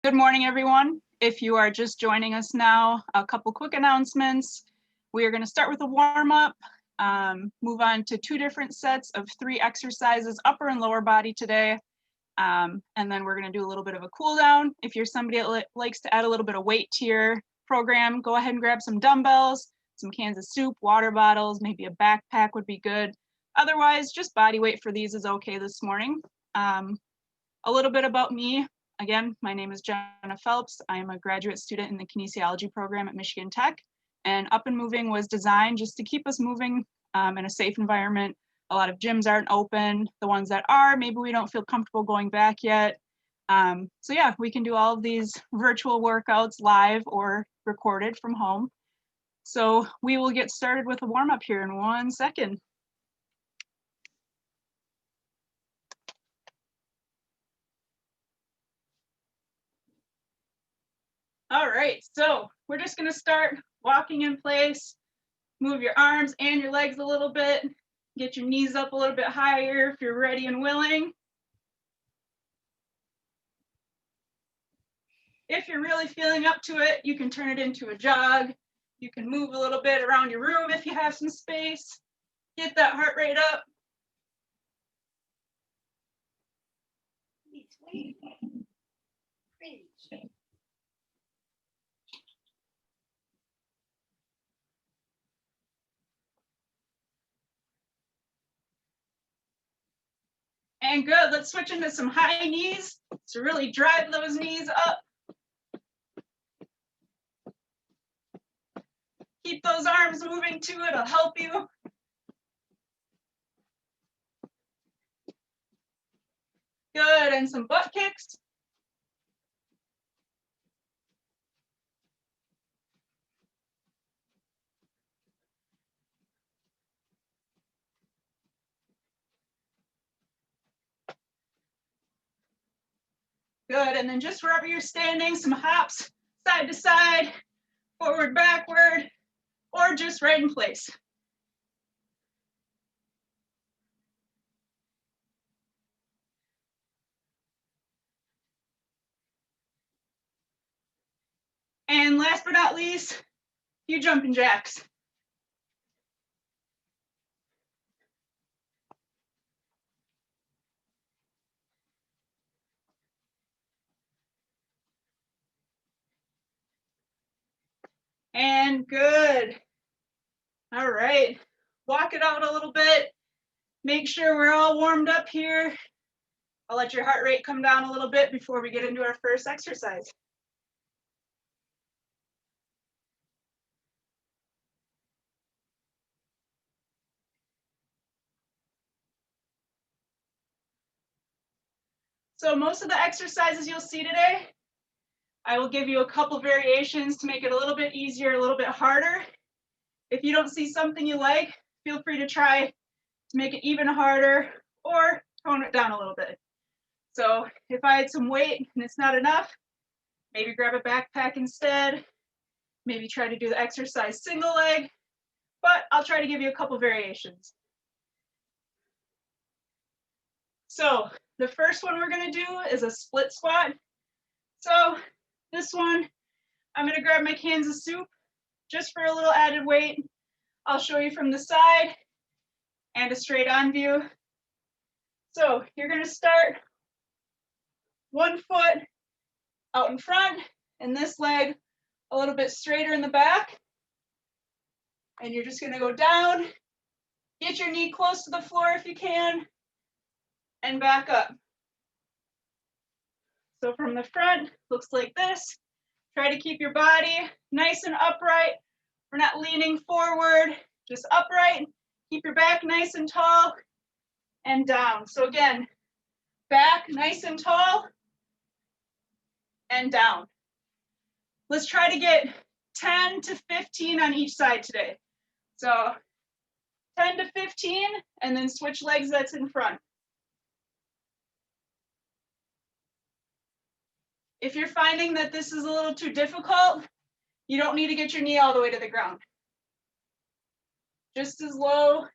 Good morning, everyone. If you are just joining us now, a couple quick announcements. We are going to start with a warm-up, move on to 2 different sets of 3 exercises, upper and lower body today, and then we're going to do a little bit of a cool down. If you're somebody that likes to add a little bit of weight to your program, go ahead and grab some dumbbells, some cans of soup, water bottles, maybe a backpack would be good. Otherwise, just body weight for these is okay this morning. A little bit about me. Again, my name is Jenna Phelps. I am a graduate student in the kinesiology program at Michigan Tech, and Up and Moving was designed just to keep us moving in a safe environment. A lot of gyms aren't open. The ones that are, maybe we don't feel comfortable going back yet. So yeah, we can do all of these virtual workouts live or recorded from home. So we will get started with a warm-up here in 1 second. All right, so we're just gonna start walking in place. Move your arms and your legs a little bit. Get your knees up a little bit higher if you're ready and willing. If you're really feeling up to it, you can turn it into a jog. You can move a little bit around your room if you have some space. Get that heart rate up. And good, let's switch into some high knees to really drive those knees up. Keep those arms moving too, it'll help you. Good, and some butt kicks. Good, and then just wherever you're standing, some hops, side to side, forward, backward, or just right in place. And last but not least, few jumping jacks. And good. All right, walk it out a little bit. Make sure we're all warmed up here. I'll let your heart rate come down a little bit before we get into our first exercise. So most of the exercises you'll see today, I will give you a couple variations to make it a little bit easier, a little bit harder. If you don't see something you like, feel free to try to make it even harder or tone it down a little bit. So if I had some weight and it's not enough, maybe grab a backpack instead. Maybe try to do the exercise single leg, but I'll try to give you a couple variations. So the first one we're gonna do is a split squat. So this one, I'm gonna grab my cans of soup just for a little added weight. I'll show you from the side and a straight on view. So you're gonna start 1 foot out in front and this leg a little bit straighter in the back. And you're just gonna go down, get your knee close to the floor if you can, and back up. So from the front, looks like this. Try to keep your body nice and upright. We're not leaning forward, just upright. Keep your back nice and tall and down. So again, back nice and tall and down. Let's try to get 10 to 15 on each side today. So 10 to 15 and then switch legs that's in front. If you're finding that this is a little too difficult, you don't need to get your knee all the way to the ground. Just as low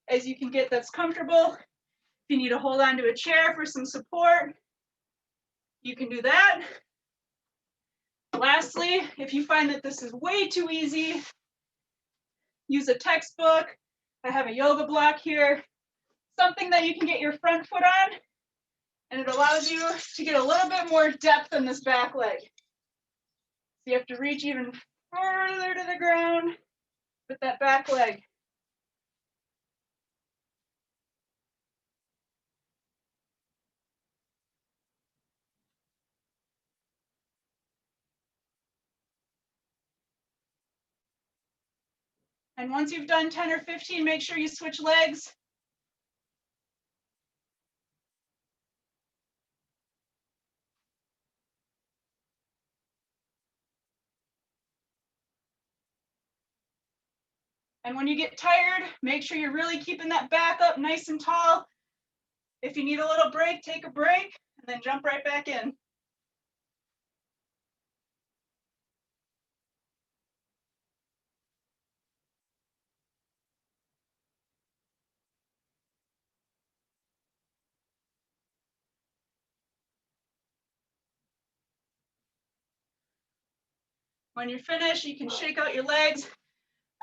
as you can get that's comfortable. If you need to hold on to a chair for some support, you can do that. Honestly, if you find that this is way too easy, use a textbook. I have a yoga block here, something that you can get your front foot on, and it allows you to get a little bit more depth in this back leg. So you have to reach even further to the ground with that back leg. And once you've done 10 or 15, make sure you switch legs. And when you get tired, make sure you're really keeping that back up nice and tall. If you need a little break, take a break, and then jump right back in. When you're finished, you can shake out your legs.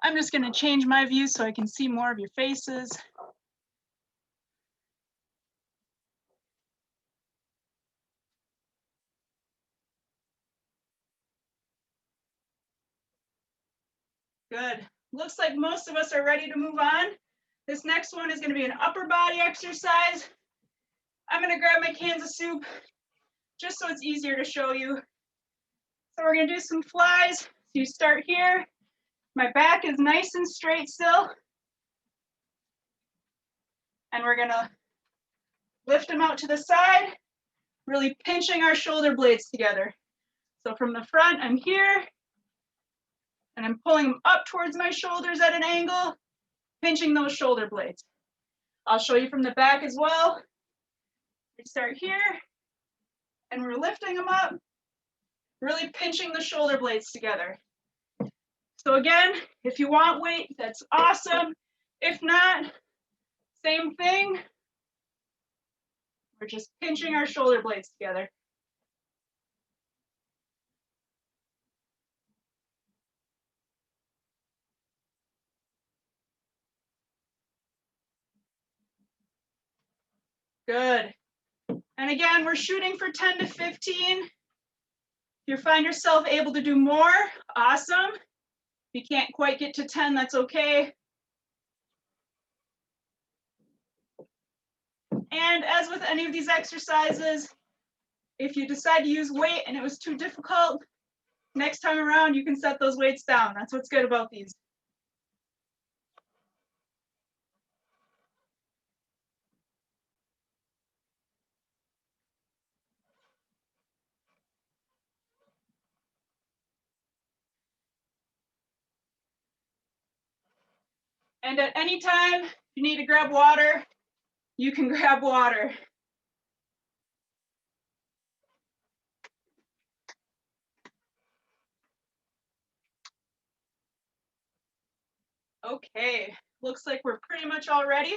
I'm just going to change my view so I can see more of your faces. Good. Looks like most of us are ready to move on. This next one is going to be an upper body exercise. I'm going to grab my cans of soup just so it's easier to show you. So we're going to do some flies. So you start here. My back is nice and straight still. And we're going to lift them out to the side, really pinching our shoulder blades together. So from the front, I'm here, and I'm pulling them up towards my shoulders at an angle, pinching those shoulder blades. I'll show you from the back as well. We start here, and we're lifting them up, really pinching the shoulder blades together. So again, if you want weight, that's awesome. If not, same thing. We're just pinching our shoulder blades together. Good. And again, we're shooting for 10 to 15. If you find yourself able to do more, awesome. If you can't quite get to 10, that's okay. And as with any of these exercises, if you decide to use weight and it was too difficult, next time around, you can set those weights down. That's what's good about these. And at any time, if you need to grab water, you can grab water. Okay, looks like we're pretty much all ready.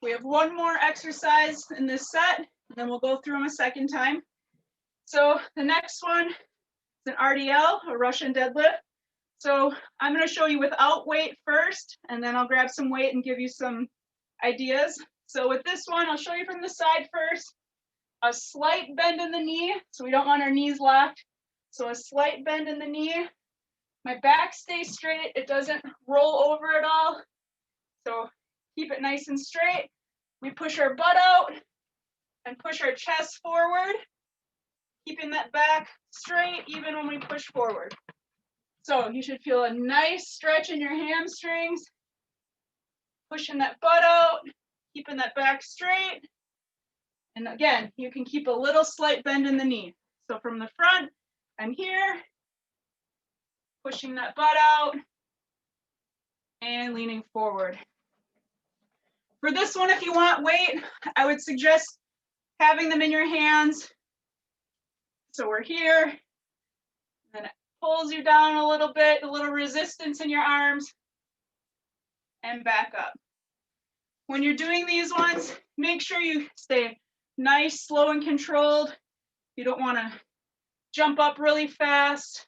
We have one more exercise in this set, and then we'll go through them a second time. So the next one is an RDL, a Russian deadlift. So I'm going to show you without weight first, and then I'll grab some weight and give you some ideas. So with this one, I'll show you from the side first. A slight bend in the knee, so we don't want our knees locked. So a slight bend in the knee. My back stays straight, it doesn't roll over at all. So keep it nice and straight. We push our butt out and push our chest forward, keeping that back straight even when we push forward. So you should feel a nice stretch in your hamstrings, pushing that butt out, keeping that back straight. And again, you can keep a little slight bend in the knee. So from the front, I'm here, pushing that butt out and leaning forward. For this one, if you want weight, I would suggest having them in your hands. So we're here, then it pulls you down a little bit, a little resistance in your arms, and back up. When you're doing these ones, make sure you stay nice, slow, and controlled. You don't want to jump up really fast.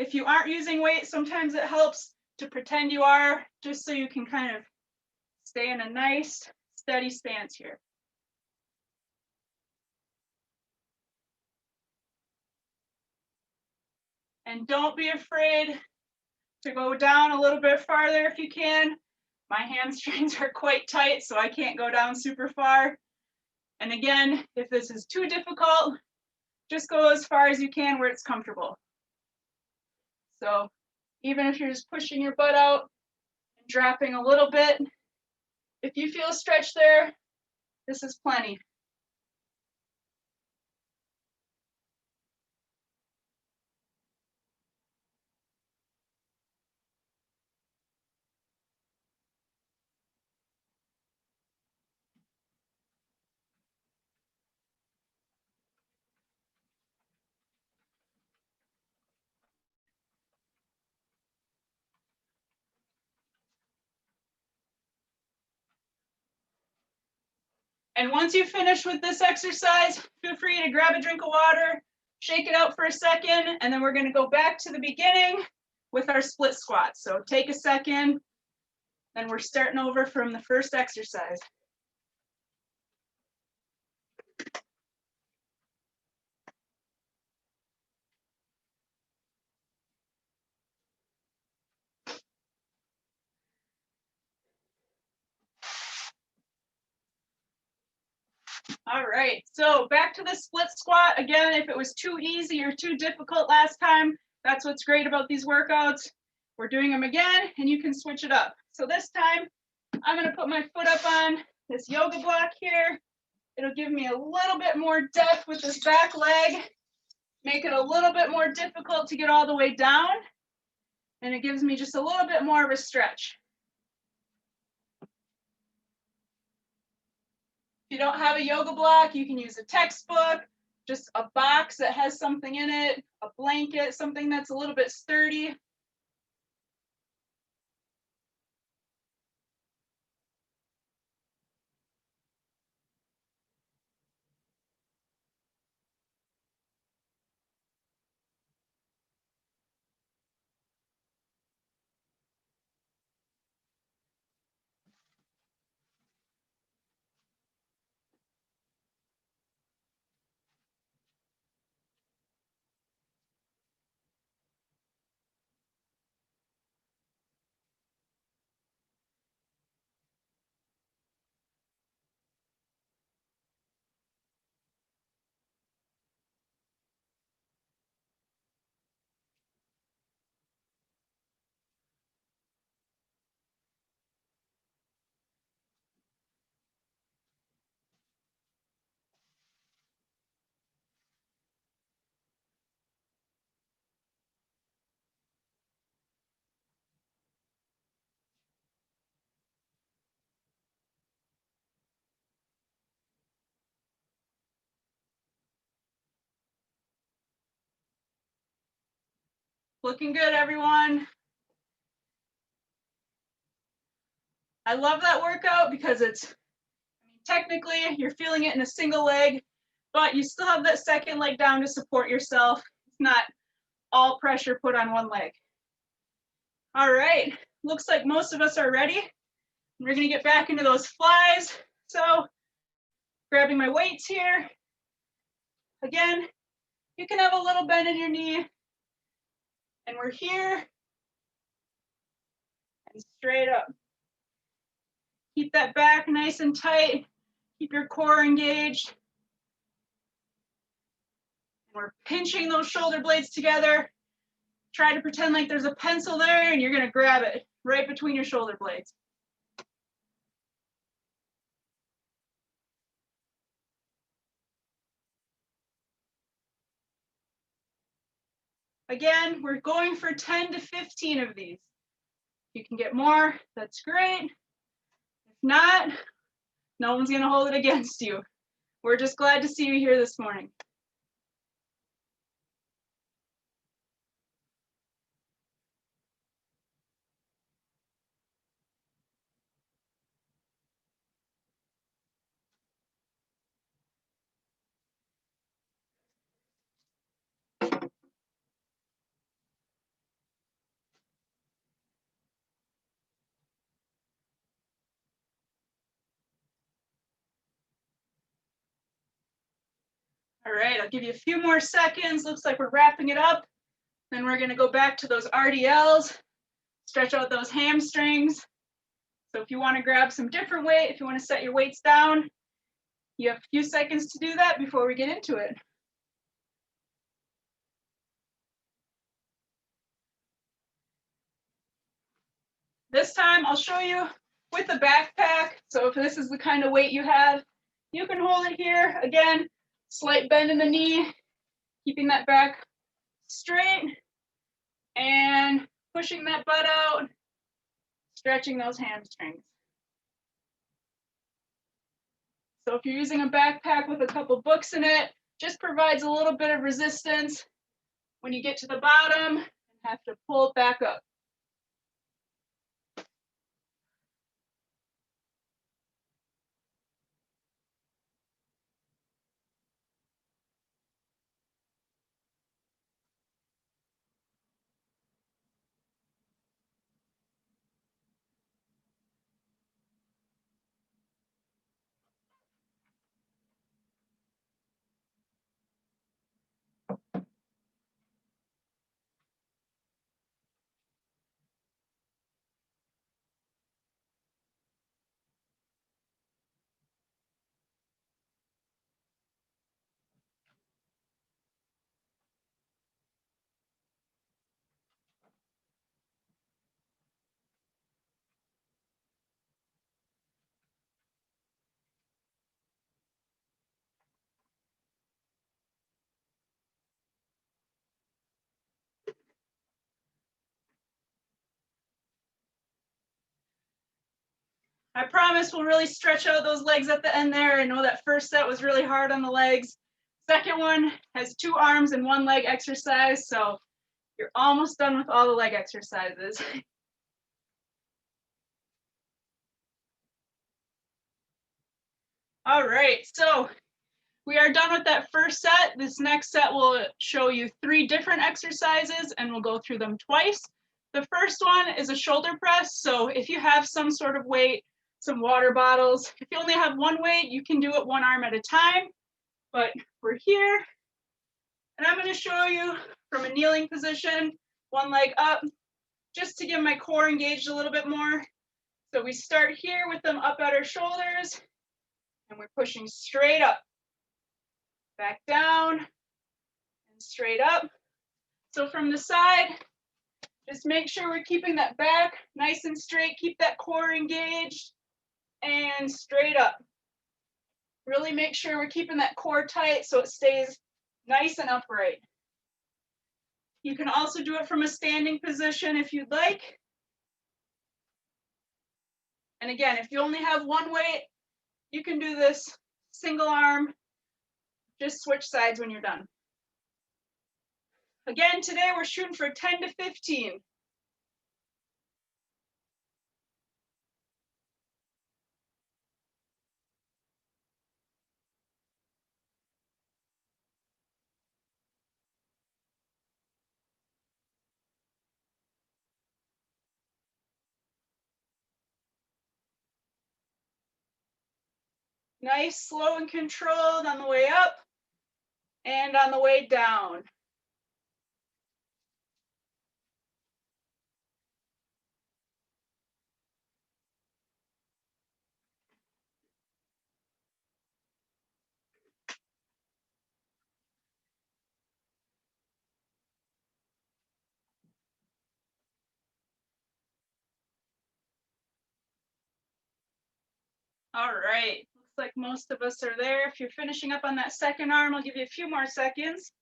If you aren't using weight, sometimes it helps to pretend you are, just so you can kind of stay in a nice, steady stance here. And don't be afraid to go down a little bit farther if you can. My hamstrings are quite tight, so I can't go down super far. And again, if this is too difficult, just go as far as you can where it's comfortable. So even if you're just pushing your butt out and dropping a little bit, if you feel a stretch there, this is plenty. And once you finish with this exercise, feel free to grab a drink of water, shake it out for a second, and then we're going to go back to the beginning with our split squats. So take a second, and we're starting over from the first exercise. All right, so back to the split squat. Again, if it was too easy or too difficult last time, that's what's great about these workouts. We're doing them again, and you can switch it up. So this time, I'm gonna put my foot up on this yoga block here. It'll give me a little bit more depth with this back leg, make it a little bit more difficult to get all the way down, and it gives me just a little bit more of a stretch. If you don't have a yoga block, you can use a textbook, just a box that has something in it, a blanket, something that's a little bit sturdy. Looking good, everyone. I love that workout because it's, technically you're feeling it in a single leg, but you still have that second leg down to support yourself. It's not all pressure put on one leg. All right, looks like most of us are ready. We're gonna get back into those flies. So grabbing my weights here. Again, you can have a little bend in your knee. And we're here and straight up. Keep that back nice and tight. Keep your core engaged. And we're pinching those shoulder blades together. Try to pretend like there's a pencil there and you're gonna grab it right between your shoulder blades. Again, we're going for 10 to 15 of these. If you can get more, that's great. If not, no one's gonna hold it against you. We're just glad to see you here this morning. All right, I'll give you a few more seconds. Looks like we're wrapping it up. Then we're gonna go back to those RDLs, stretch out those hamstrings. So if you wanna grab some different weight, if you wanna set your weights down, you have a few seconds to do that before we get into it. This time I'll show you with the backpack. So if this is the kind of weight you have, you can hold it here. Again, slight bend in the knee, keeping that back straight and pushing that butt out, stretching those hamstrings. So if you're using a backpack with a couple books in it, just provides a little bit of resistance when you get to the bottom and have to pull it back up. I promise we'll really stretch out those legs at the end there. I know that first set was really hard on the legs. Second one has 2 arms and 1 leg exercise, so you're almost done with all the leg exercises. All right, so we are done with that first set. This next set will show you 3 different exercises and we'll go through them twice. The first one is a shoulder press. So if you have some sort of weight, some water bottles, if you only have one weight, you can do it 1 arm at a time. But we're here and I'm going to show you from a kneeling position, 1 leg up, just to get my core engaged a little bit more. So we start here with them up at our shoulders and we're pushing straight up, back down and straight up. So from the side, just make sure we're keeping that back nice and straight, keep that core engaged and straight up. Really make sure we're keeping that core tight so it stays nice and upright. You can also do it from a standing position if you'd like. And again, if you only have one weight, you can do this single arm, just switch sides when you're done. Again, today we're shooting for 10 to 15. Nice, slow and controlled on the way up and on the way down. All right, looks like most of us are there. If you're finishing up on that second arm, I'll give you a few more seconds.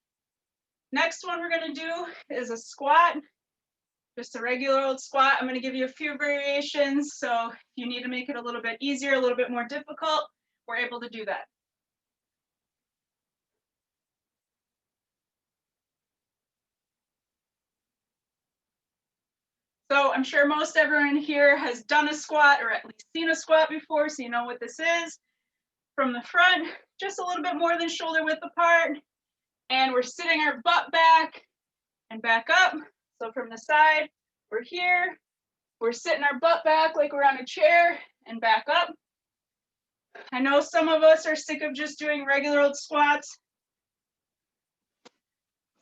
Next one we're gonna do is a squat, just a regular old squat. I'm gonna give you a few variations, so if you need to make it a little bit easier, a little bit more difficult, we're able to do that. So I'm sure most everyone here has done a squat or at least seen a squat before, so you know what this is. From the front, just a little bit more than shoulder width apart, and we're sitting our butt back and back up. So from the side, we're here, we're sitting our butt back like we're on a chair and back up. I know some of us are sick of just doing regular old squats.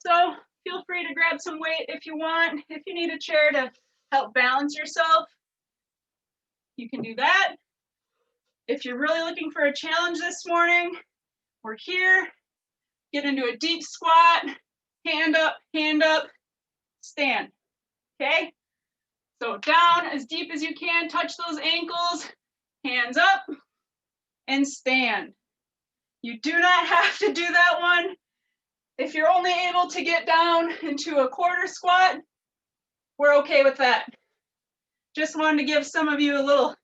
So feel free to grab some weight if you want. If you need a chair to help balance yourself, you can do that. If you're really looking for a challenge this morning, we're here. Get into a deep squat, hand up, stand, okay? So down as deep as you can, touch those ankles, hands up, and stand. You do not have to do that one. If you're only able to get down into a quarter squat, we're okay with that. Just wanted to give some of you a little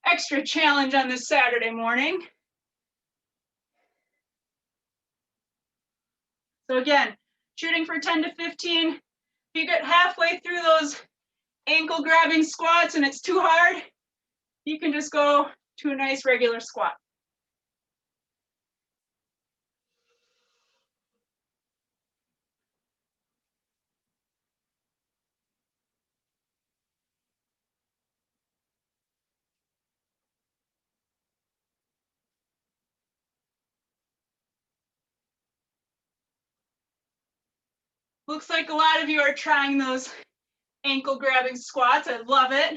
extra challenge on this Saturday morning. So again, shooting for 10 to 15. If you get halfway through those ankle grabbing squats and it's too hard, you can just go to a nice regular squat. Looks like a lot of you are trying those ankle grabbing squats. I love it.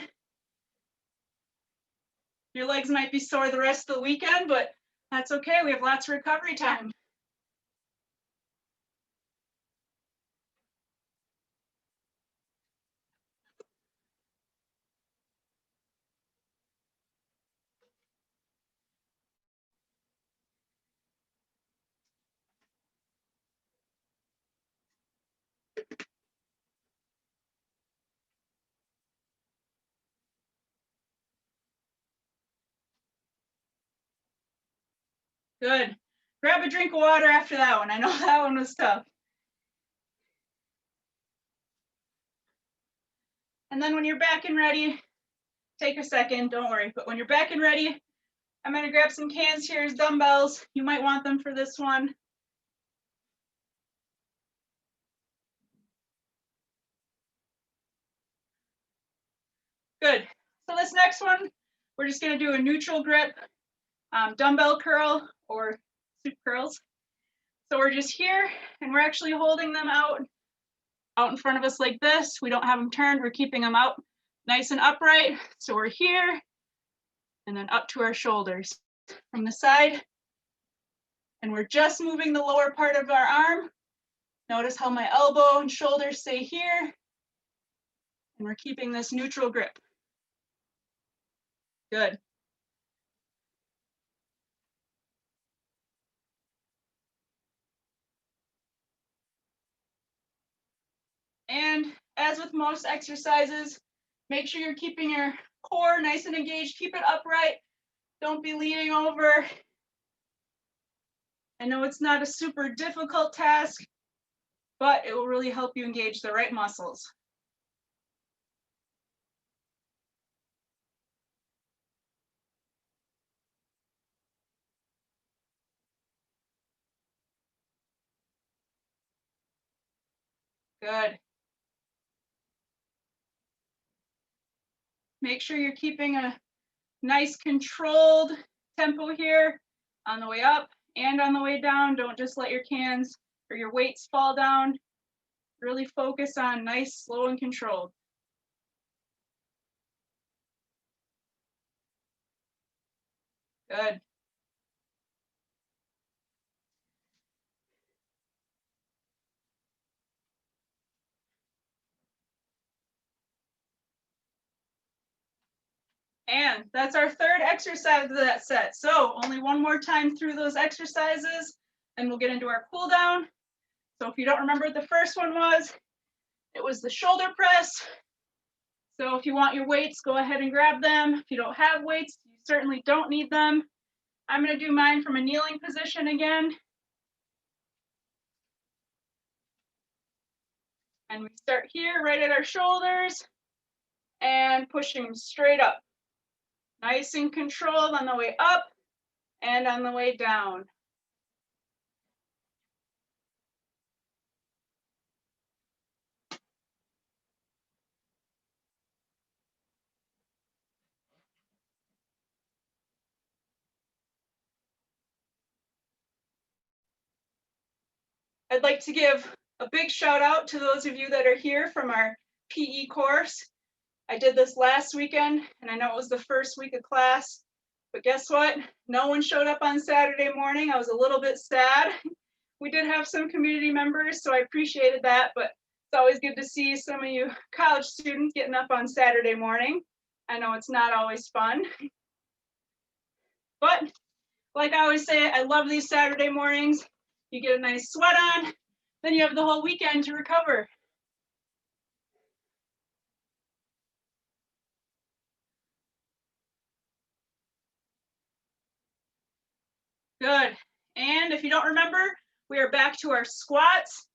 Your legs might be sore the rest of the weekend, but that's okay. We have lots of recovery time. Good. Grab a drink of water after that one. I know that one was tough. And then when you're back and ready, take a second, don't worry. But when you're back and ready, I'm gonna grab some cans here as dumbbells. You might want them for this one. Good. So this next one, we're just gonna do a neutral grip dumbbell curl or soup curls. So we're just here and we're actually holding them out in front of us like this. We don't have them turned, we're keeping them out nice and upright. So we're here and then up to our shoulders from the side. And we're just moving the lower part of our arm. Notice how my elbow and shoulder stay here. And we're keeping this neutral grip. Good. And as with most exercises, make sure you're keeping your core nice and engaged. Keep it upright. Don't be leaning over. I know it's not a super difficult task, but it will really help you engage the right muscles. Good. Make sure you're keeping a nice controlled tempo here on the way up and on the way down. Don't just let your cans or your weights fall down. Really focus on nice, slow, and controlled. Good. And that's our third exercise of that set. So only one more time through those exercises and we'll get into our cool down. So if you don't remember what the first one was, it was the shoulder press. So if you want your weights, go ahead and grab them. If you don't have weights, you certainly don't need them. I'm gonna do mine from a kneeling position again. And we start here right at our shoulders and pushing them straight up. Nice and controlled on the way up and on the way down. I'd like to give a big shout out to those of you that are here from our PE course. I did this last weekend, and I know it was the first week of class, but guess what? No one showed up on Saturday morning. I was a little bit sad. We did have some community members, so I appreciated that, but it's always good to see some of you college students getting up on Saturday morning. I know it's not always fun, but like I always say, I love these Saturday mornings. You get a nice sweat on, then you have the whole weekend to recover. Good. And if you don't remember, we are back to our squats.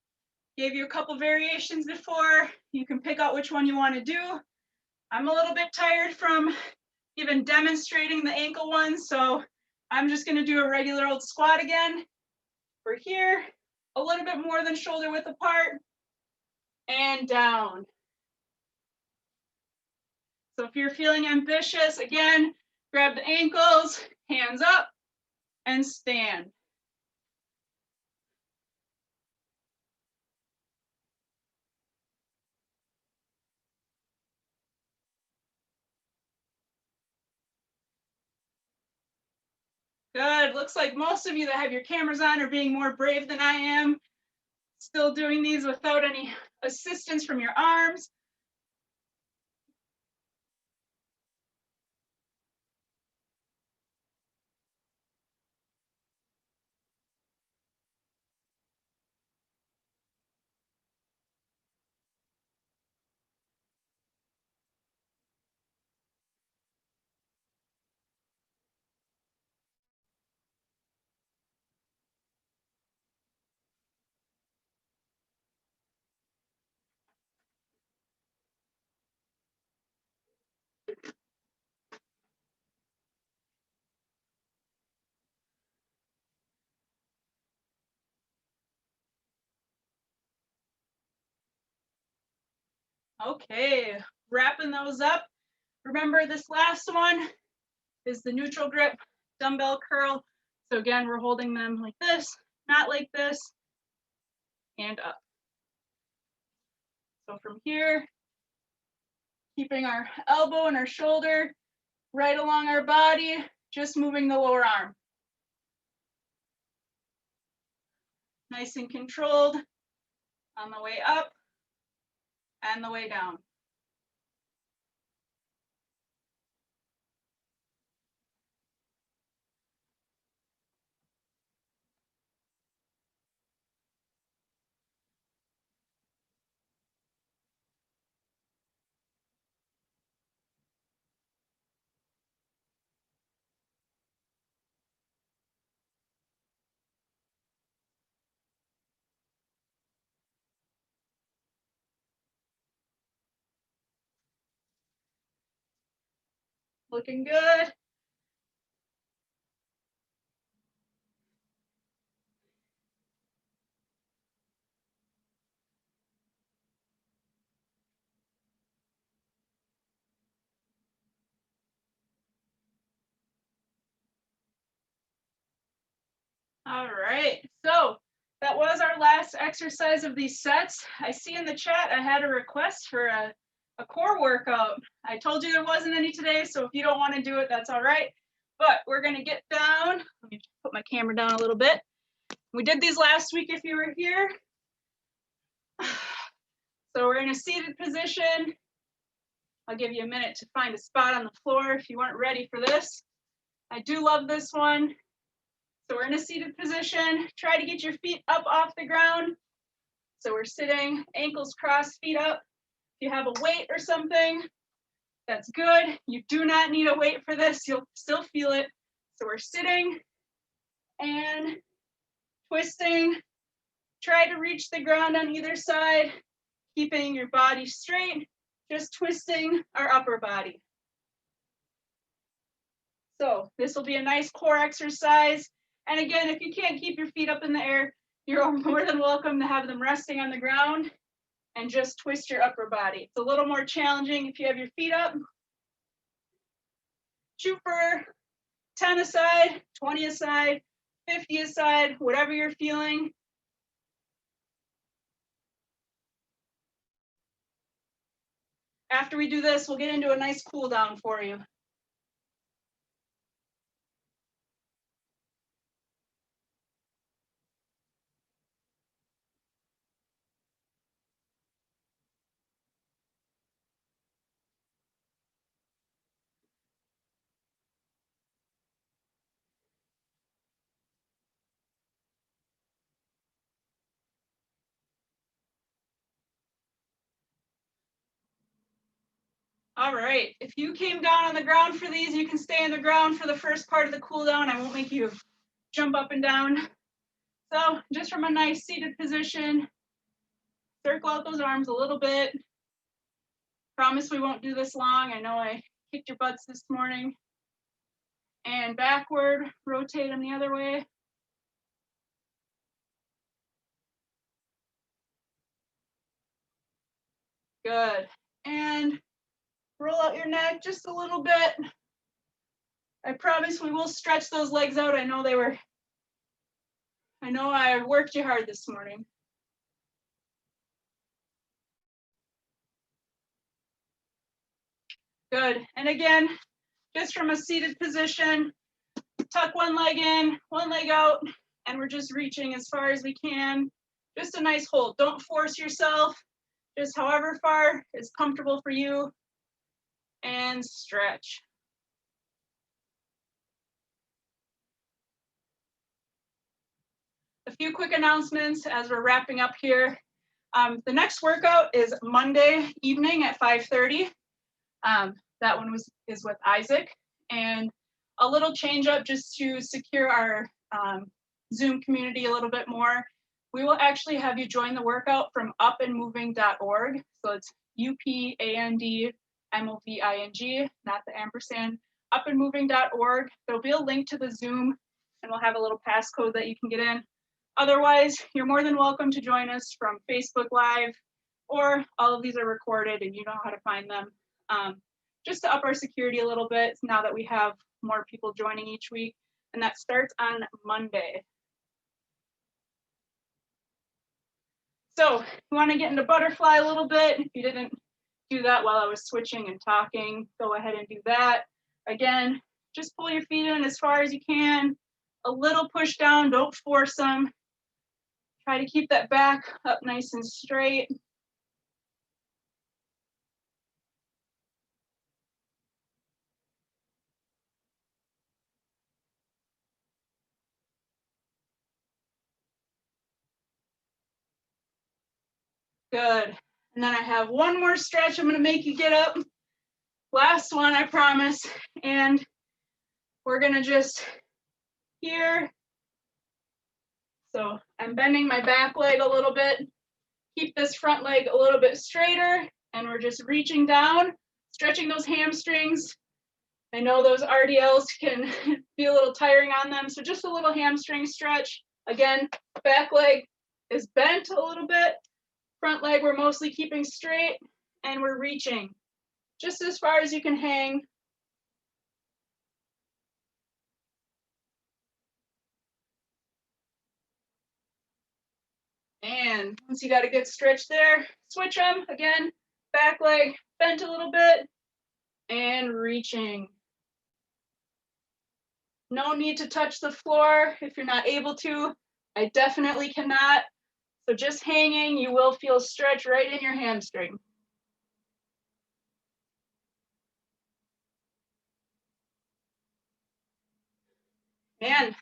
Gave you a couple variations before. You can pick out which one you want to do. I'm a little bit tired from even demonstrating the ankle one, so I'm just going to do a regular old squat again. We're here, a little bit more than shoulder width apart, and down. So if you're feeling ambitious, again, grab the ankles, hands up, and stand. Good. Looks like most of you that have your cameras on are being more brave than I am. Still doing these without any assistance from your arms. Okay, wrapping those up. Remember, this last one is the neutral grip dumbbell curl. So again, we're holding them like this, not like this, and up. So from here, keeping our elbow and our shoulder right along our body, just moving the lower arm. Nice and controlled on the way up and the way down. Looking good. All right, so that was our last exercise of these sets. I see in the chat I had a request for a core workout. I told you there wasn't any today, so if you don't want to do it, that's all right. But we're gonna get down. Let me put my camera down a little bit. We did these last week if you were here. So we're in a seated position. I'll give you a minute to find a spot on the floor if you weren't ready for this. I do love this one. So we're in a seated position. Try to get your feet up off the ground. So we're sitting, ankles crossed, feet up. If you have a weight or something, that's good. You do not need a weight for this. You'll still feel it. So we're sitting and twisting. Try to reach the ground on either side, keeping your body straight, just twisting our upper body. So this will be a nice core exercise. And again, if you can't keep your feet up in the air, you're more than welcome to have them resting on the ground and just twist your upper body. It's a little more challenging if you have your feet up. Shoot for 10 aside, 20 aside, 50 aside, whatever you're feeling. After we do this, we'll get into a nice cool down for you. All right, if you came down on the ground for these, you can stay on the ground for the first part of the cool down. I won't make you jump up and down. So just from a nice seated position, circle out those arms a little bit. Promise we won't do this long. I know I kicked your butts this morning. And backward, rotate them the other way. Good. And roll out your neck just a little bit. I promise we will stretch those legs out. I know I worked you hard this morning. Good. And again, just from a seated position, tuck one leg in, one leg out, and we're just reaching as far as we can. Just a nice hold. Don't force yourself. Just however far is comfortable for you. And stretch. A few quick announcements as we're wrapping up here. The next workout is Monday evening at 5:30. That one is with Isaac. And a little change up just to secure our Zoom community a little bit more. We will actually have you join the workout from upandmoving.org. So it's UPANDMOVING, not the ampersand, upandmoving.org. There'll be a link to the Zoom and we'll have a little passcode that you can get in. Otherwise, you're more than welcome to join us from Facebook Live, or all of these are recorded and you know how to find them. Just to up our security a little bit now that we have more people joining each week, and that starts on Monday. So you want to get into butterfly a little bit. If you didn't do that while I was switching and talking, go ahead and do that. Again, just pull your feet in as far as you can. A little push down, don't force them. Try to keep that back up nice and straight. Good. And then I have one more stretch. I'm going to make you get up. Last one, I promise. And we're going to just here. So I'm bending my back leg a little bit. Keep this front leg a little bit straighter. And we're just reaching down, stretching those hamstrings. I know those RDLs can be a little tiring on them. So just a little hamstring stretch. Again, back leg is bent a little bit. Front leg we're mostly keeping straight, and we're reaching just as far as you can hang. And once you got a good stretch there, switch them again, back leg bent a little bit, and reaching. No need to touch the floor if you're not able to. I definitely cannot. So just hanging, you will feel stretch right in your hamstring. And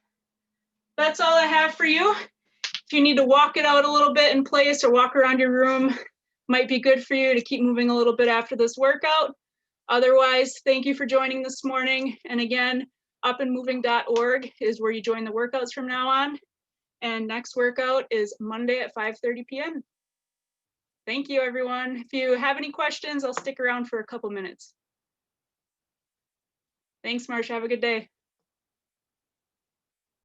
that's all I have for you. If you need to walk it out a little bit in place or walk around your room, might be good for you to keep moving a little bit after this workout. Otherwise, thank you for joining this morning. And again, upandmoving.org is where you join the workouts from now on. And next workout is Monday at 5:30 p.m. Thank you, everyone. If you have any questions, I'll stick around for a couple minutes. Thanks, Marsha. Have a good day.